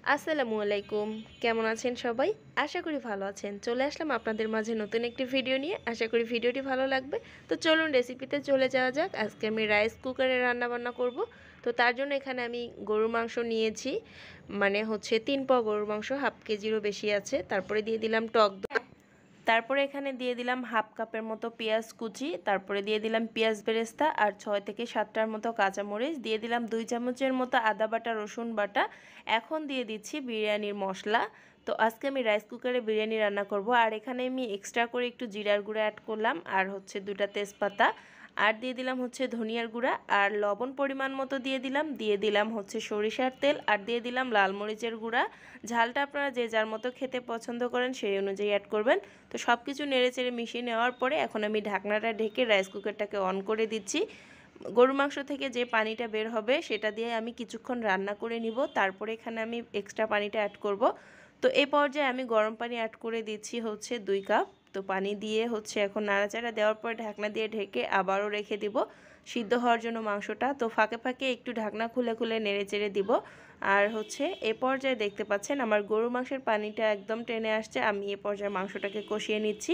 আসসালামু আলাইকুম। কেমন আছেন সবাই? আশা করি ভালো আছেন। চলে আসলাম আপনাদের মাঝে নতুন একটি ভিডিও নিয়ে। আশা করি ভিডিওটি ভালো লাগবে। তো চলুন রেসিপিতে চলে যাওয়া যাক। আজকে আমি রাইস কুকারে রান্নাবান্না করব। তো তার জন্য এখানে আমি গরুর মাংস নিয়েছি। মানে হচ্ছে 3 পাও গরুর মাংস, হাফ কেজিরও বেশি আছে। তারপরে দিয়ে দিলাম টক দই। তারপরে এখানে দিয়ে দিলাম হাফ কাপের মতো পেঁয়াজ কুচি, তারপরে দিয়ে দিলাম পেঁয়াজ বেরেস্তা আর 6 থেকে 7টার মতো কাঁচামরিচ, দিয়ে দিলাম 2 চামচের মতো আদা বাটা রসুন বাটা। এখন দিয়ে দিচ্ছি বিরিয়ানির মশলা। তো আজকে আমি রাইস কুকারে বিরিয়ানি রান্না করব। আর এখানে আমি এক্সট্রা করে একটু জিরার গুঁড়া অ্যাড করলাম আর হচ্ছে 2টা তেজপাতা, আর দিয়ে দিলাম হচ্ছে ধনিয়ার গুঁড়া আর লবণ পরিমাণ মতো দিয়ে দিলাম হচ্ছে সরিষার তেল আর দিয়ে দিলাম লাল মরিচের গুঁড়া। ঝালটা আপনারা যে যার মতো খেতে পছন্দ করেন সেই অনুযায়ী অ্যাড করবেন। তো সব কিছু নেড়েচেড়ে মিশিয়ে নেওয়ার পরে এখন আমি ঢাকনাটা ঢেকে রাইস কুকারটাকে অন করে দিচ্ছি। গরুর মাংস থেকে যে পানিটা বের হবে সেটা দিয়ে আমি কিছুক্ষণ রান্না করে নিব। তারপরে এখানে আমি এক্সট্রা পানিটা অ্যাড করব। তো এই পর্যায়ে আমি গরম পানি অ্যাড করে দিচ্ছি হচ্ছে 2 কাপ। তো পানি দিয়ে হচ্ছে এখন নাড়াচাড়া দেওয়ার পর ঢাকনা দিয়ে ঢেকে আবারও রেখে দিব সিদ্ধ হওয়ার জন্য মাংসটা। তো ফাঁকে ফাঁকে একটু ঢাকনা খুলে খুলে নেড়ে চেড়ে দিব। আর হচ্ছে এ পর্যায়ে দেখতে পাচ্ছেন আমার গরুর মাংসের পানিটা একদম টেনে আসছে। আমি এ পর্যায়ে মাংসটাকে কষিয়ে নিচ্ছি।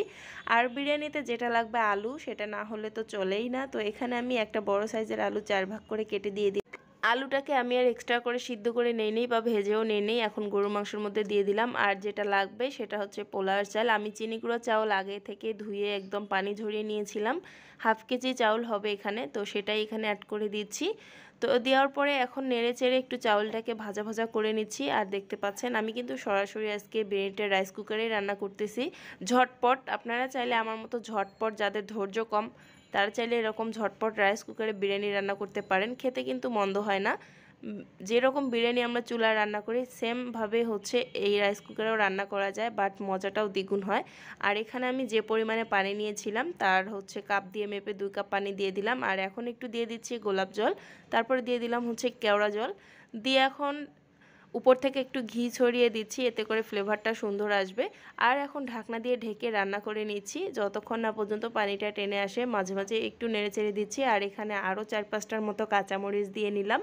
আর বিরিয়ানিতে যেটা লাগবে আলু, সেটা না হলে তো চলেই না। তো এখানে আমি একটা বড় সাইজের আলু 4 ভাগ করে কেটে দিয়ে দিই। আলুটাকে আমি আর এক্সট্রা করে সিদ্ধ করে নেই বা ভেজেও নেই। এখন গরুর মাংসের মধ্যে দিয়ে দিলাম। আর যেটা লাগবে সেটা হচ্ছে পোলার চাল। আমি চিনি গুঁড়ো চাউল আগে থেকে ধুয়ে একদম পানি ঝরিয়ে নিয়েছিলাম। হাফ কেজি চাউল হবে এখানে, তো সেটাই এখানে অ্যাড করে দিচ্ছি। তো দেওয়ার পরে এখন নেড়ে চেড়ে একটু চাউলটাকে ভাজা ভাজা করে নিচ্ছি। আর দেখতে পাচ্ছেন আমি কিন্তু সরাসরি আজকে বিরিয়ানিটা রাইস কুকারেই রান্না করতেছি, ঝটপট। আপনারা চাইলে আমার মতো ঝটপট, যাদের ধৈর্য কম, তারা চাইলে এরকম ঝটপট রাইস কুকারে বিরিয়ানি রান্না করতে পারেন। খেতে কিন্তু মন্দ হয় না। যেরকম বিরিয়ানি আমরা চুলায় রান্না করি সেমভাবে হচ্ছে এই রাইস কুকারেও রান্না করা যায়, বাট মজাটাও দ্বিগুণ হয়। আর এখানে আমি যে পরিমাণে পানি নিয়েছিলাম তার হচ্ছে কাপ দিয়ে মেপে 2 কাপ পানি দিয়ে দিলাম। আর এখন একটু দিয়ে দিচ্ছি গোলাপ জল, তারপরে দিয়ে দিলাম হচ্ছে কেওড়া জল দিয়ে এখন উপর থেকে একটু ঘি ছড়িয়ে দিচ্ছি, এতে করে ফ্লেভারটা সুন্দর আসবে। আর এখন ঢাকনা দিয়ে ঢেকে রান্না করে নিচ্ছি যতক্ষণ না পর্যন্ত পানিটা টেনে আসে। মাঝে মাঝে একটু নেড়ে চেড়ে দিচ্ছি। আর এখানে আরও 4-5টার মতো কাঁচামরিচ দিয়ে নিলাম।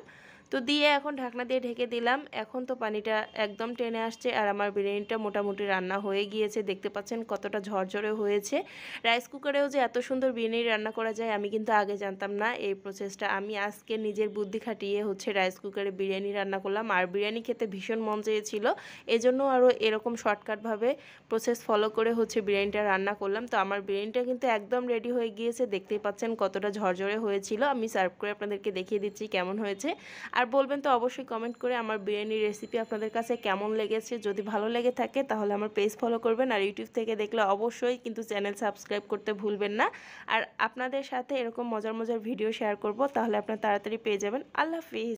তো দিয়ে এখন ঢাকনা দিয়ে ঢেকে দিলাম। এখন তো পানিটা একদম টেনে আসছে আর আমার বিরিয়ানিটা মোটামুটি রান্না হয়ে গিয়েছে। দেখতে পাচ্ছেন কতটা ঝরঝরে হয়েছে। রাইস কুকারেও যে এত সুন্দর বিরিয়ানি রান্না করা যায় আমি কিন্তু আগে জানতাম না। এই প্রসেসটা আমি আজকে নিজের বুদ্ধি খাটিয়ে হচ্ছে রাইস কুকারে বিরিয়ানি রান্না করলাম। আর বিরিয়ানি খেতে ভীষণ মন চেয়েছিল, এজন্য আরও এরকম শর্টকাটভাবে প্রসেস ফলো করে হচ্ছে বিরিয়ানিটা রান্না করলাম। তো আমার বিরিয়ানিটা কিন্তু একদম রেডি হয়ে গিয়েছে। দেখতেই পাচ্ছেন কতটা ঝরঝরে হয়েছিল। আমি সার্ভ করে আপনাদেরকে দেখিয়ে দিচ্ছি কেমন হয়েছে। আর বলবেন তো অবশ্যই কমেন্ট করে আমার বিরিয়ানির রেসিপি আপনাদের কাছে কেমন লেগেছে। যদি ভালো লেগে থাকে তাহলে আমার পেজ ফলো করবেন। আর ইউটিউব থেকে দেখলে অবশ্যই কিন্তু চ্যানেল সাবস্ক্রাইব করতে ভুলবেন না। আর আপনাদের সাথে এরকম মজার মজার ভিডিও শেয়ার করব, তাহলে আপনারা তাড়াতাড়ি পেয়ে যাবেন। আল্লাহ হাফিজ।